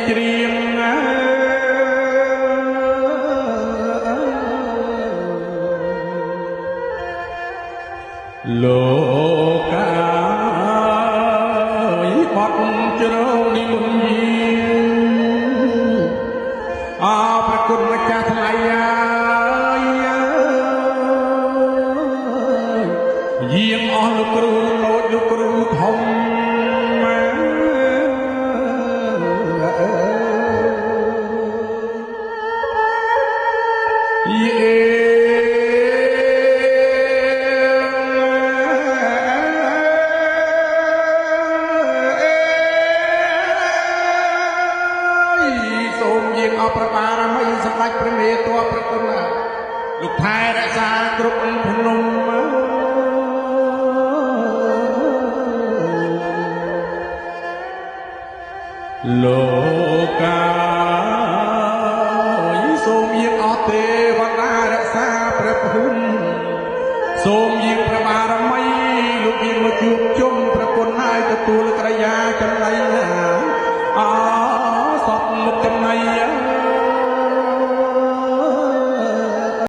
ច្រៀងលោកកាយបត់ជ្រងនិមន្តយាប្រគុណម្ចាស់ថ្លៃយាងអស់លោកគ្រូតូចលោកគ្រូធំសូមយាងអបប្របារមីសម្ដេចព្រះមេតបប្រគុណលោកថែរក្សាគ្រប់ភ្នំ